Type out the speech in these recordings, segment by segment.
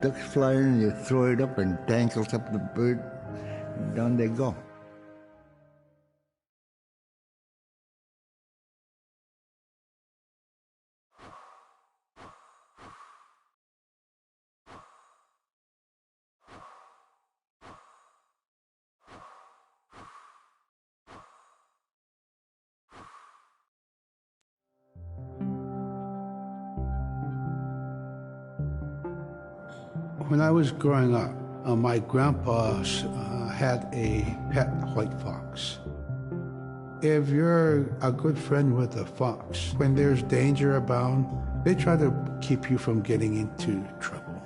Ducks fly in, you throw it up and tangles up the bird, and down they go. When I was growing up, my grandpa had a pet white fox. If you're a good friend with a fox, when there's danger abound, they try to keep you from getting into trouble.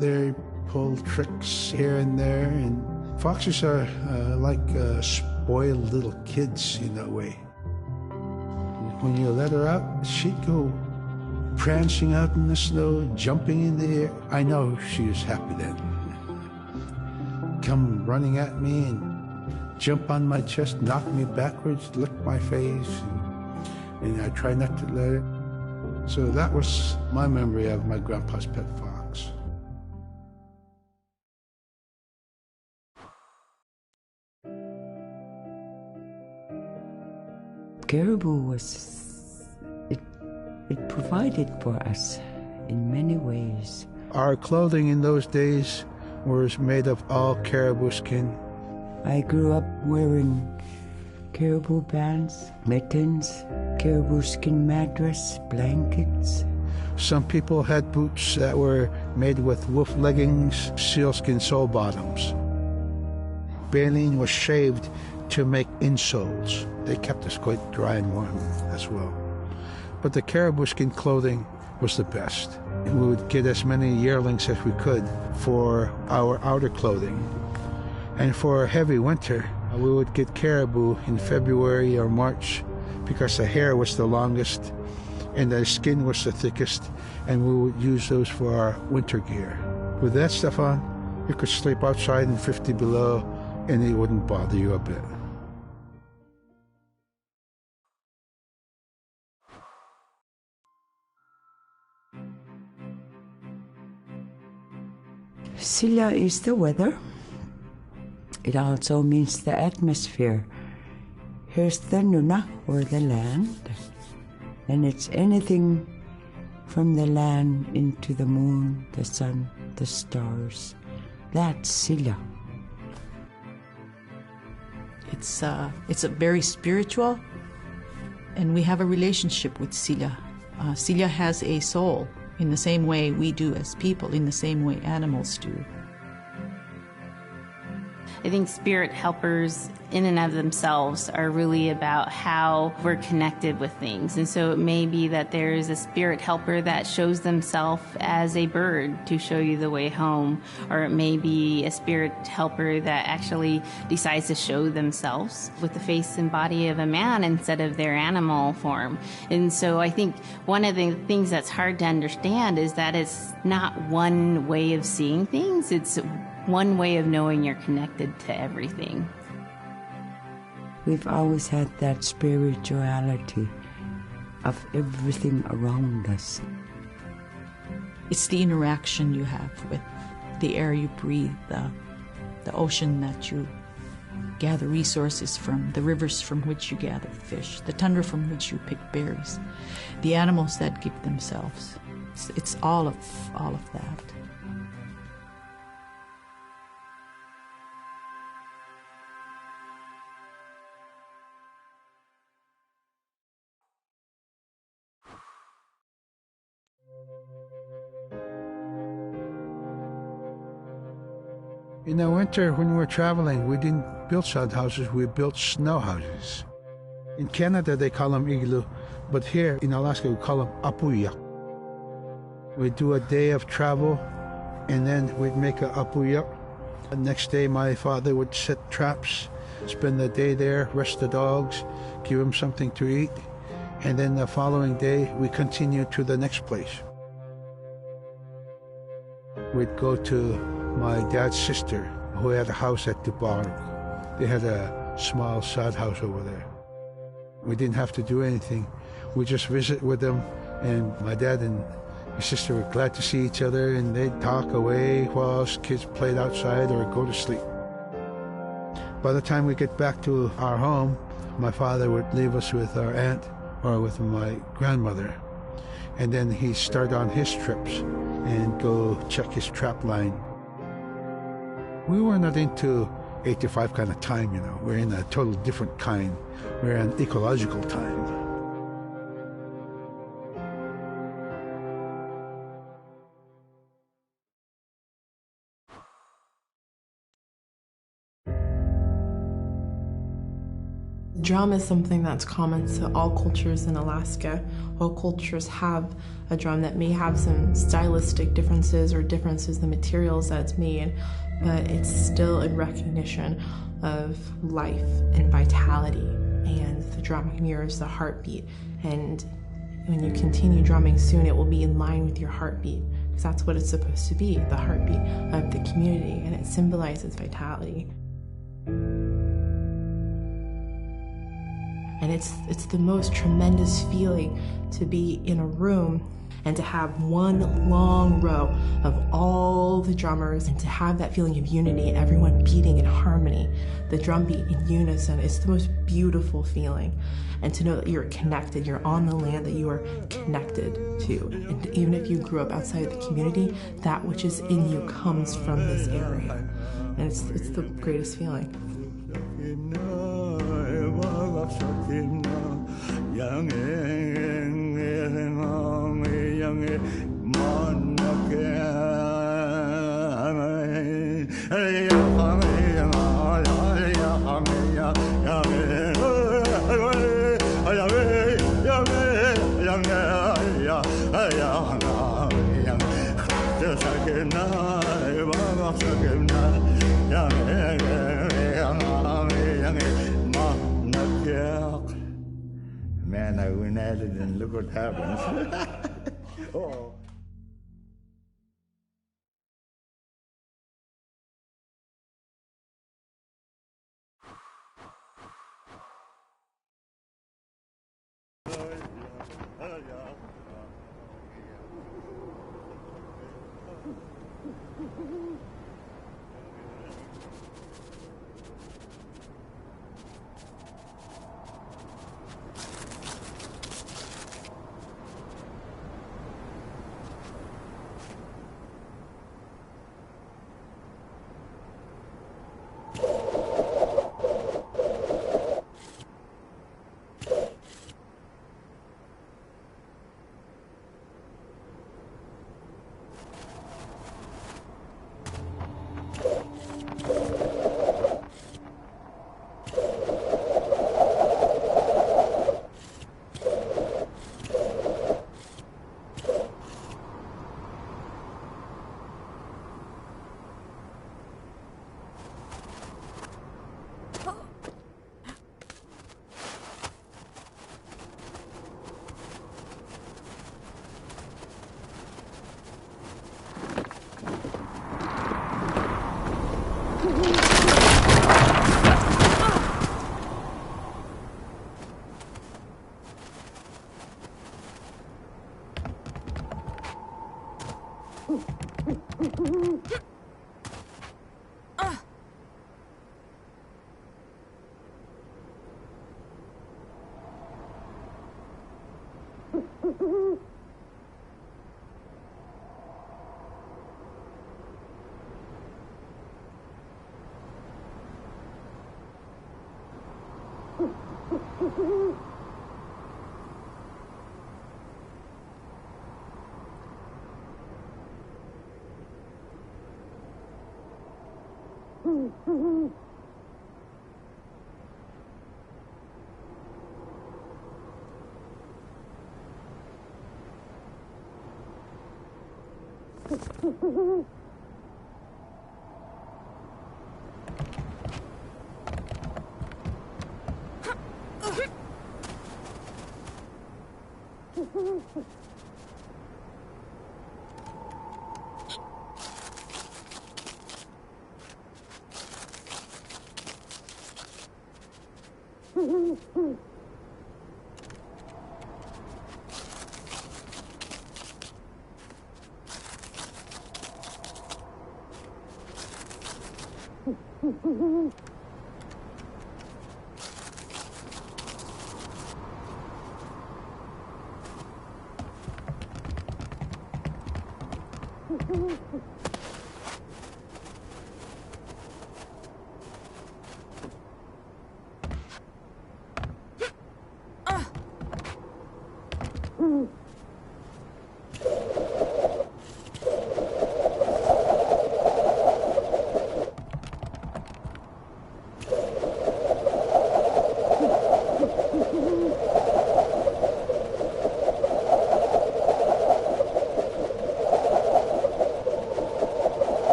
They pull tricks here and there, and foxes are like spoiled little kids in a way. When you let her out, she'd go prancing out in the snow, jumping in the air. I know she was happy then. Come running at me and jump on my chest, knock me backwards, lick my face, and I try not to let it. So that was my memory of my grandpa's pet fox. Caribou it provided for us in many ways. Our clothing in those days was made of all caribou skin. I grew up wearing caribou pants, mittens, caribou skin mattress, blankets. Some people had boots that were made with wolf leggings, sealskin sole bottoms. Baleen was shaved to make insoles. They kept us quite dry and warm as well. But the caribou skin clothing was the best. We would get as many yearlings as we could for our outer clothing. And for a heavy winter, we would get caribou in February or March because the hair was the longest and the skin was the thickest, and we would use those for our winter gear. With that stuff on, you could sleep outside in 50 below and it wouldn't bother you a bit. Silla is the weather. It also means the atmosphere. Here's the nuna, or the land, and it's anything from the land into the moon, the sun, the stars. That's Silla. It's a very spiritual, and we have a relationship with Silla. Silla has a soul in the same way we do as people, in the same way animals do. I think spirit helpers in and of themselves are really about how we're connected with things. And so it may be that there is a spirit helper that shows themselves as a bird to show you the way home, or it may be a spirit helper that actually decides to show themselves with the face and body of a man instead of their animal form. And so I think one of the things that's hard to understand is that it's not one way of seeing things, it's one way of knowing you're connected to everything. We've always had that spirituality of everything around us. It's the interaction you have with the air you breathe, the ocean that you gather resources from, the rivers from which you gather fish, the tundra from which you pick berries, the animals that give themselves. It's all of that. In the winter, when we were traveling, we didn't build sod houses, we built snow houses. In Canada, they call them igloo, but here in Alaska, we call them apuyak. We'd do a day of travel, and then we'd make a apuyak. The next day, my father would set traps, spend the day there, rest the dogs, give them something to eat, and then the following day, we continued to the next place. We'd go to my dad's sister, who had a house at Dubarg. They had a small sod house over there. We didn't have to do anything. We just visit with them, and my dad and My sister were glad to see each other, and they'd talk away while us kids played outside or go to sleep. By the time we get back to our home, my father would leave us with our aunt or with my grandmother, and then he'd start on his trips and go check his trap line. We were not into 8 to 5 kind of time, you know. We're in a total different kind. We're in ecological time. Drum is something that's common to all cultures in Alaska. All cultures have a drum that may have some stylistic differences or differences in the materials that it's made, but it's still in recognition of life and vitality, and the drum mirrors the heartbeat. And when you continue drumming soon, it will be in line with your heartbeat, because that's what it's supposed to be, the heartbeat of the community, and it symbolizes vitality. And it's the most tremendous feeling to be in a room and to have one long row of all the drummers and to have that feeling of unity, everyone beating in harmony, the drum beat in unison. It's the most beautiful feeling. And to know that you're connected, you're on the land that you are connected to. And even if you grew up outside of the community, that which is in you comes from this area. And it's the greatest feeling. Man, I went at it and look what happens. Oh.